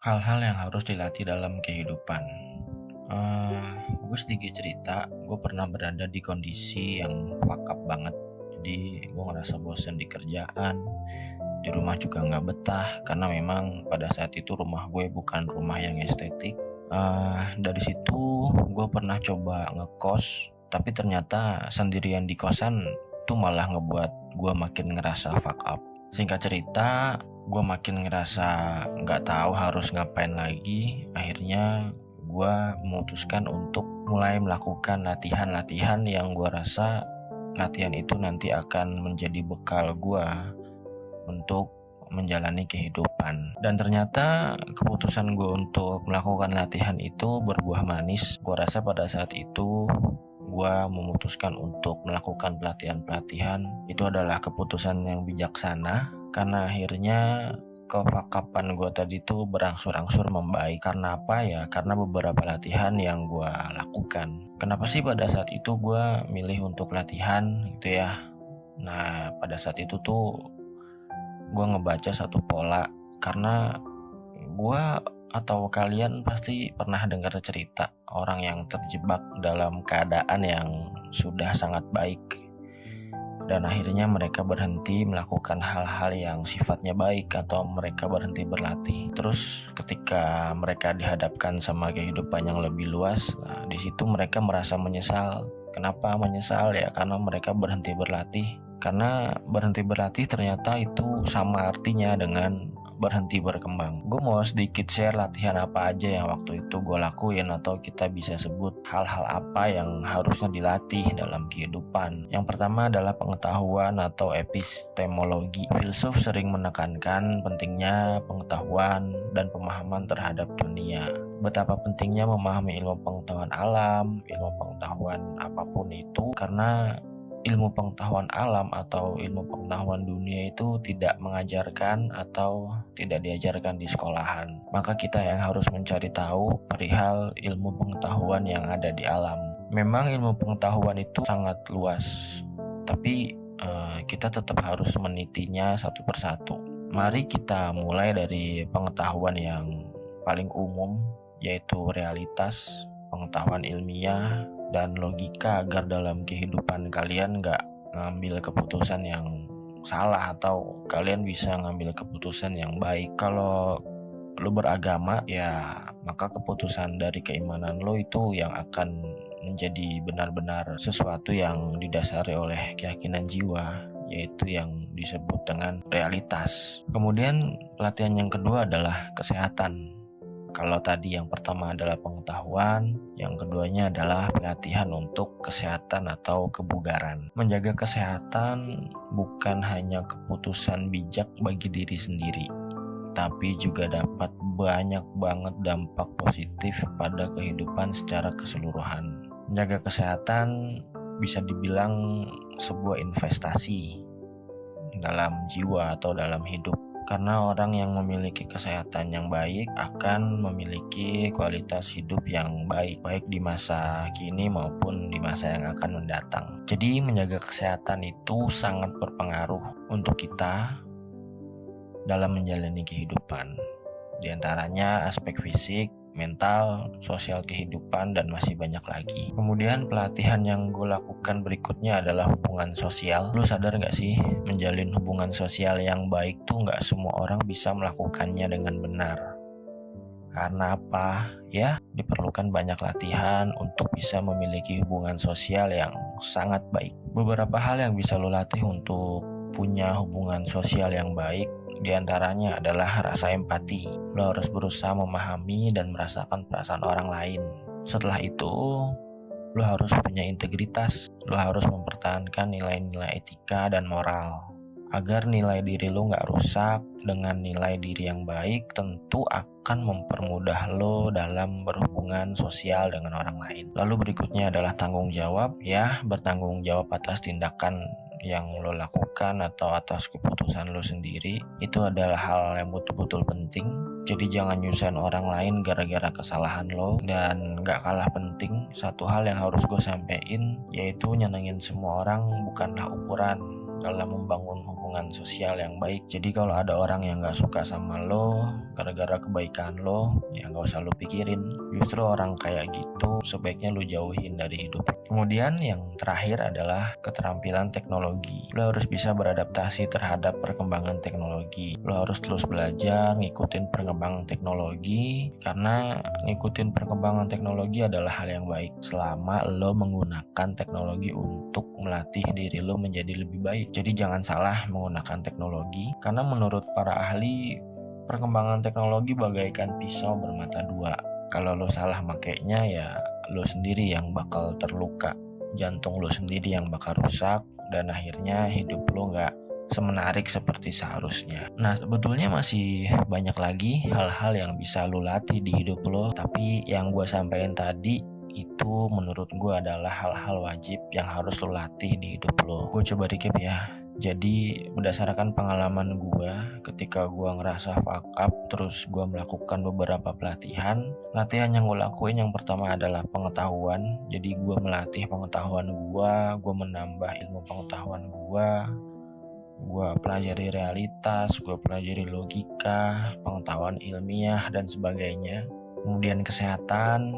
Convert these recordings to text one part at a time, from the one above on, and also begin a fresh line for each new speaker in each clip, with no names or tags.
Hal-hal yang harus dilatih dalam kehidupan. Gue sedikit cerita, gue pernah berada di kondisi yang fuck up banget. Jadi gue ngerasa bosen di kerjaan, di rumah juga nggak betah karena memang pada saat itu rumah gue bukan rumah yang estetik. Dari situ gue pernah coba ngekos, tapi ternyata sendirian di kosan tuh malah ngebuat gue makin ngerasa fuck up. Singkat cerita, gue makin ngerasa nggak tahu harus ngapain lagi. Akhirnya gue memutuskan untuk mulai melakukan latihan-latihan yang gue rasa latihan itu nanti akan menjadi bekal gue untuk menjalani kehidupan. Dan ternyata keputusan gue untuk melakukan latihan itu berbuah manis. Gue rasa pada saat itu gue memutuskan untuk melakukan pelatihan-pelatihan itu adalah keputusan yang bijaksana, karena akhirnya kefakapan gue tadi tuh berangsur-angsur membaik. Karena apa ya? Karena beberapa latihan yang gue lakukan. Kenapa sih pada saat itu gue milih untuk latihan gitu ya? Nah, pada saat itu tuh gue ngebaca satu pola, karena gue atau kalian pasti pernah dengar cerita orang yang terjebak dalam keadaan yang sudah sangat baik dan akhirnya mereka berhenti melakukan hal-hal yang sifatnya baik atau mereka berhenti berlatih. Terus ketika mereka dihadapkan sama kehidupan yang lebih luas, nah, di situ mereka merasa menyesal. Kenapa menyesal ya? Karena mereka berhenti berlatih. Karena berhenti berlatih ternyata itu sama artinya dengan berhenti berkembang. Gue mau sedikit share latihan apa aja yang waktu itu gue lakuin, atau kita bisa sebut hal-hal apa yang harusnya dilatih dalam kehidupan. Yang pertama adalah pengetahuan atau epistemologi. Filsuf sering menekankan pentingnya pengetahuan dan pemahaman terhadap dunia. Betapa pentingnya memahami ilmu pengetahuan alam, ilmu pengetahuan apapun itu, karena ilmu pengetahuan alam atau ilmu pengetahuan dunia itu tidak mengajarkan atau tidak diajarkan di sekolahan. Maka kita yang harus mencari tahu perihal ilmu pengetahuan yang ada di alam. Memang ilmu pengetahuan itu sangat luas, tapi kita tetap harus menitinya satu persatu. Mari kita mulai dari pengetahuan yang paling umum, yaitu realitas, pengetahuan ilmiah, dan logika, agar dalam kehidupan kalian gak ngambil keputusan yang salah atau kalian bisa ngambil keputusan yang baik. Kalau lo beragama ya, maka keputusan dari keimanan lo itu yang akan menjadi benar-benar sesuatu yang didasari oleh keyakinan jiwa, yaitu yang disebut dengan realitas. Kemudian pelatihan yang kedua adalah kesehatan. Kalau tadi yang pertama adalah pengetahuan, yang keduanya adalah pelatihan untuk kesehatan atau kebugaran. Menjaga kesehatan bukan hanya keputusan bijak bagi diri sendiri, tapi juga dapat banyak banget dampak positif pada kehidupan secara keseluruhan. Menjaga kesehatan bisa dibilang sebuah investasi dalam jiwa atau dalam hidup. Karena orang yang memiliki kesehatan yang baik akan memiliki kualitas hidup yang baik, baik di masa kini maupun di masa yang akan mendatang. Jadi menjaga kesehatan itu sangat berpengaruh untuk kita dalam menjalani kehidupan. Di antaranya aspek fisik, mental, sosial kehidupan, dan masih banyak lagi. Kemudian pelatihan yang gue lakukan berikutnya adalah hubungan sosial. Lu sadar gak sih, menjalin hubungan sosial yang baik tuh gak semua orang bisa melakukannya dengan benar. Karena apa? Ya, diperlukan banyak latihan untuk bisa memiliki hubungan sosial yang sangat baik. Beberapa hal yang bisa lu latih untuk punya hubungan sosial yang baik, diantaranya adalah rasa empati. Lo harus berusaha memahami dan merasakan perasaan orang lain. Setelah itu, lo harus punya integritas. Lo harus mempertahankan nilai-nilai etika dan moral, agar nilai diri lo gak rusak. Dengan nilai diri yang baik tentu akan mempermudah lo dalam berhubungan sosial dengan orang lain. Lalu berikutnya adalah tanggung jawab. Ya, bertanggung jawab atas tindakan yang lo lakukan atau atas keputusan lo sendiri. Itu adalah hal yang betul-betul penting. Jadi jangan nyusahin orang lain gara-gara kesalahan lo. Dan gak kalah penting, satu hal yang harus gue sampein, yaitu nyenengin semua orang bukanlah ukuran dalam membangun hubungan sosial yang baik. Jadi kalau ada orang yang gak suka sama lo gara-gara kebaikan lo, ya gak usah lo pikirin. Justru orang kayak gitu sebaiknya lo jauhin dari hidup. Kemudian yang terakhir adalah keterampilan teknologi. Lo harus bisa beradaptasi terhadap perkembangan teknologi. Lo harus terus belajar ngikutin perkembangan teknologi, karena ngikutin perkembangan teknologi adalah hal yang baik selama lo menggunakan teknologi untuk melatih diri lo menjadi lebih baik. Jadi jangan salah menggunakan teknologi, karena menurut para ahli perkembangan teknologi bagaikan pisau bermata dua. Kalau lo salah makainya, ya lo sendiri yang bakal terluka, jantung lo sendiri yang bakal rusak, dan akhirnya hidup lo gak semenarik seperti seharusnya. Nah, sebetulnya masih banyak lagi hal-hal yang bisa lo latih di hidup lo, tapi yang gue sampaikan tadi itu menurut gue adalah hal-hal wajib yang harus lo latih di hidup lo. Gue coba recap ya. Jadi berdasarkan pengalaman gue, ketika gue ngerasa fuck up, terus gue melakukan beberapa pelatihan. Latihan yang gue lakuin yang pertama adalah pengetahuan. Jadi gue melatih pengetahuan gue menambah ilmu pengetahuan gue pelajari realitas, gue pelajari logika, pengetahuan ilmiah dan sebagainya. Kemudian kesehatan,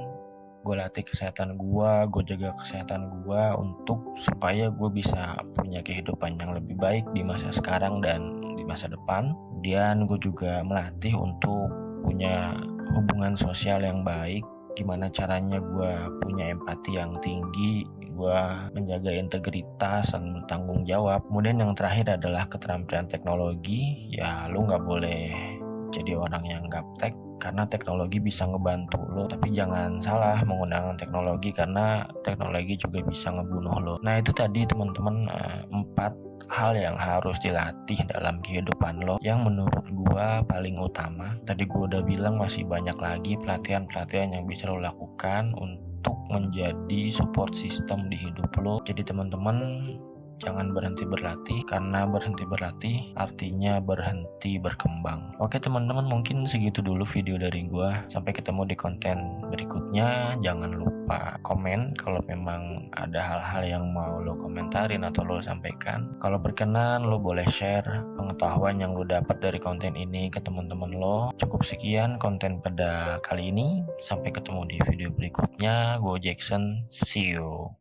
gue latih kesehatan gue jaga kesehatan gue untuk supaya gue bisa punya kehidupan yang lebih baik di masa sekarang dan di masa depan. Kemudian gue juga melatih untuk punya hubungan sosial yang baik, gimana caranya gue punya empati yang tinggi, gue menjaga integritas dan bertanggung jawab. Kemudian yang terakhir adalah keterampilan teknologi. Ya lu gak boleh jadi orang yang gaptek, karena teknologi bisa ngebantu lo, tapi jangan salah menggunakan teknologi, karena teknologi juga bisa ngebunuh lo. Nah itu tadi teman-teman 4 hal yang harus dilatih dalam kehidupan lo, yang menurut gua paling utama. Tadi gua udah bilang masih banyak lagi pelatihan-pelatihan yang bisa lo lakukan untuk menjadi support system di hidup lo. Jadi teman-teman jangan berhenti berlatih, karena berhenti berlatih artinya berhenti berkembang. Oke teman-teman, mungkin segitu dulu video dari gua. Sampai ketemu di konten berikutnya. Jangan lupa komen kalau memang ada hal-hal yang mau lo komentarin atau lo sampaikan. Kalau berkenan lo boleh share pengetahuan yang lo dapat dari konten ini ke teman-teman lo. Cukup sekian konten pada kali ini. Sampai ketemu di video berikutnya. Gue Jackson, see you.